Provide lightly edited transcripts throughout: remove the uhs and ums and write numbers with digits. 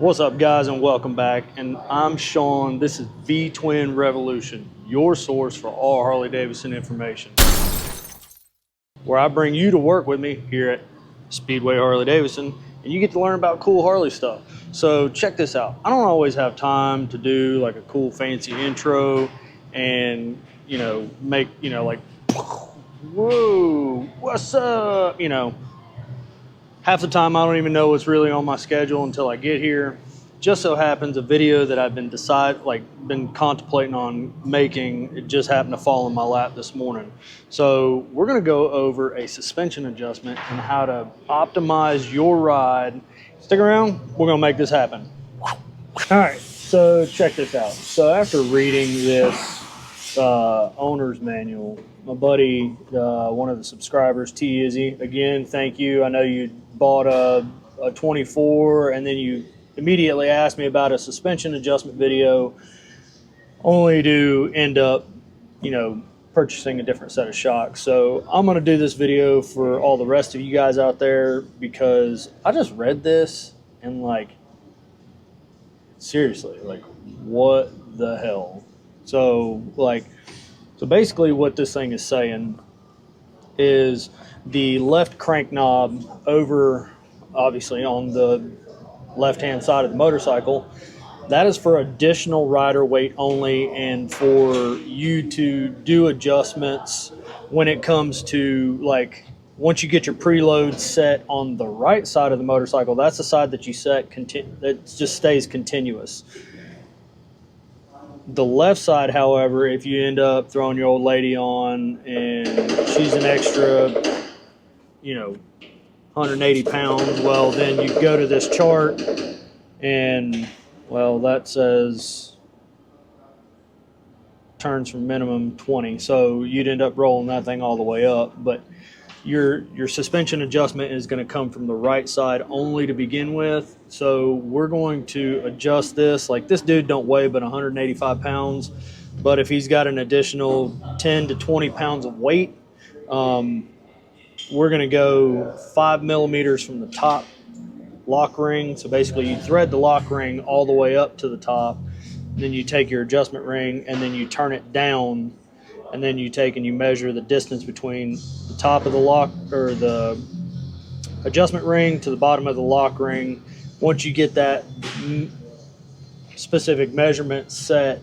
What's up, guys, and welcome back. And I'm Sean. This is VtwinRevolution, your source for all Harley-Davidson information, where I bring you to work with me here at Speedway Harley-Davidson, and you get to learn about cool Harley stuff. So check this out. I don't always have time to do like a cool fancy intro and, make, like, whoa, what's up? Half the time I don't even know what's really on my schedule until I get here. Just so happens a video that I've been contemplating on making, it just happened to fall in my lap this morning. So we're gonna go over a suspension adjustment and how to optimize your ride. Stick around, we're gonna make this happen. All right, so check this out. So after reading this owner's manual, my buddy, one of the subscribers, T Izzy, again, thank you. I know you bought a 24 and then you immediately asked me about a suspension adjustment video, only to end up, purchasing a different set of shocks. So I'm going to do this video for all the rest of you guys out there because I just read this and seriously, what the hell? So basically what this thing is saying is the left crank knob over, obviously on the left-hand side of the motorcycle, that is for additional rider weight only and for you to do adjustments when it comes to, once you get your preload set on the right side of the motorcycle, that's the side that you set, that just stays continuous. The left side, however, if you end up throwing your old lady on and she's an extra, 180 pounds, well, then you go to this chart and, well, that says turns from minimum 20. So you'd end up rolling that thing all the way up. But your suspension adjustment is going to come from the right side only to begin with. So we're going to adjust this. Like, this dude don't weigh but 185 pounds, but if he's got an additional 10 to 20 pounds of weight, we're going to go 5 millimeters from the top lock ring. So basically you thread the lock ring all the way up to the top, then you take your adjustment ring and then you turn it down, and then you take and you measure the distance between the top of the lock or the adjustment ring to the bottom of the lock ring. Once you get that specific measurement set,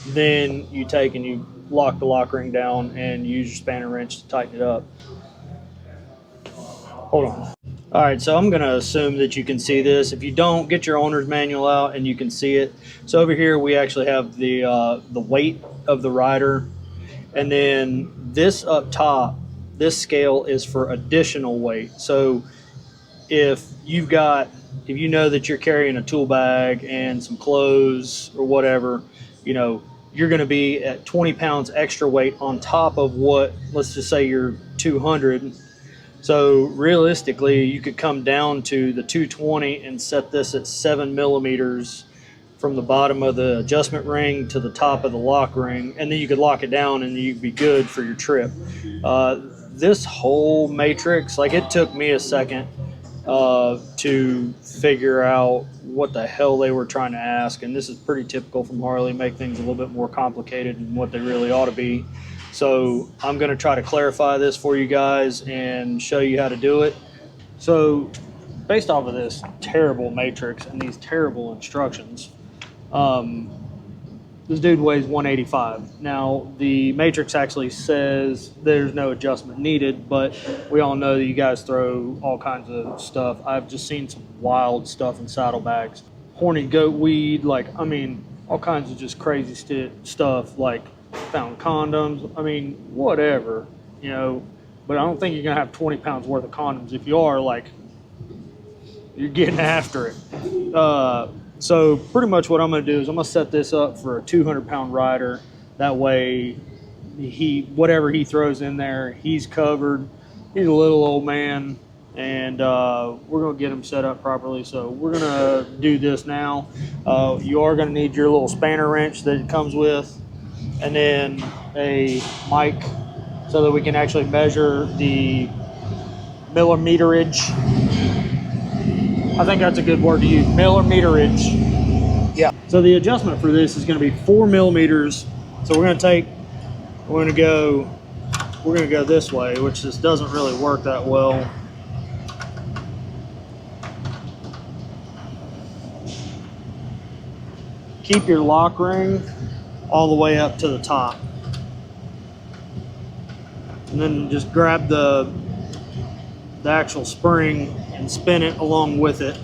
then you take and you lock the lock ring down and use your spanner wrench to tighten it up. Hold on. All right, so I'm gonna assume that you can see this. If you don't, get your owner's manual out and you can see it. So over here we actually have the weight of the rider. And then this up top, this scale is for additional weight. So if you know that you're carrying a tool bag and some clothes or whatever, you're going to be at 20 pounds extra weight on top of what, let's just say you're 200. So realistically, you could come down to the 220 and set this at 7 millimeters from the bottom of the adjustment ring to the top of the lock ring, and then you could lock it down and you'd be good for your trip. This whole matrix, it took me a second to figure out what the hell they were trying to ask, and this is pretty typical from Harley, make things a little bit more complicated than what they really ought to be. So I'm going to try to clarify this for you guys and show you how to do it. So based off of this terrible matrix and these terrible instructions, this dude weighs 185. Now, the matrix actually says there's no adjustment needed, but we all know that you guys throw all kinds of stuff. I've just seen some wild stuff in saddlebags. Horny goat weed, all kinds of just crazy stuff, found condoms, whatever, but I don't think you're going to have 20 pounds worth of condoms. If you are, you're getting after it. So pretty much what I'm going to do is I'm going to set this up for a 200-pound rider. That way, whatever he throws in there, he's covered. He's a little old man, and we're going to get him set up properly. So we're going to do this now. You are going to need your little spanner wrench that it comes with, and then a mic so that we can actually measure the millimeterage I think that's a good word to use, millimeterage. Yeah. So the adjustment for this is going to be 4 millimeters. So we're going to go this way, which just doesn't really work that well. Keep your lock ring all the way up to the top. And then just grab the actual spring and spin it along with it.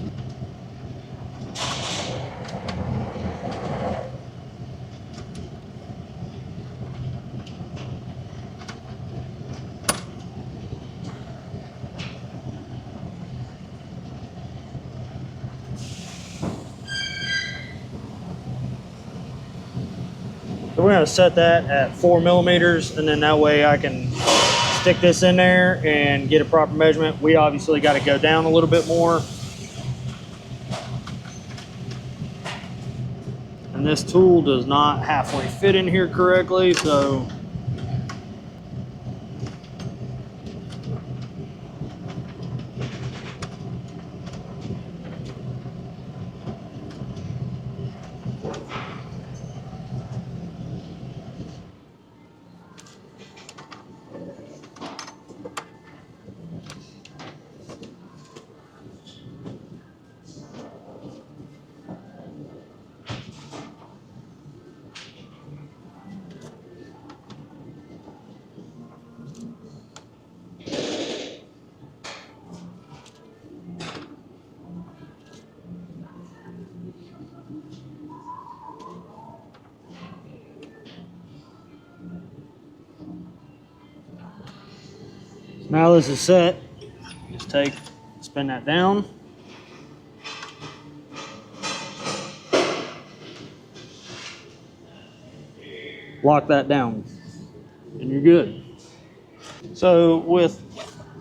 So we're going to set that at 4 millimeters, and then that way I can stick this in there and get a proper measurement. We obviously got to go down a little bit more. And this tool does not halfway fit in here correctly, so now this is set. Just spin that down. Lock that down, and you're good. So with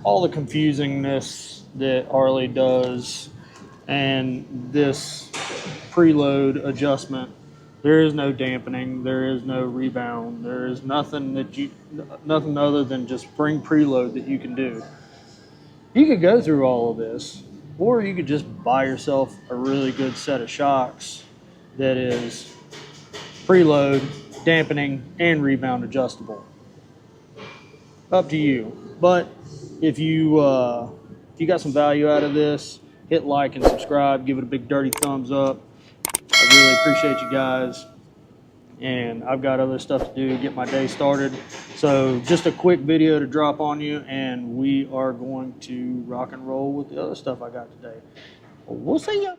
all the confusingness that Harley does and this preload adjustment, there is no dampening, there is no rebound, there is nothing other than just spring preload that you can do. You could go through all of this, or you could just buy yourself a really good set of shocks that is preload, dampening, and rebound adjustable. Up to you. But if you got some value out of this, hit like and subscribe, give it a big dirty thumbs up. I really appreciate you guys, and I've got other stuff to do to get my day started. So just a quick video to drop on you, and we are going to rock and roll with the other stuff I got today. We'll see ya.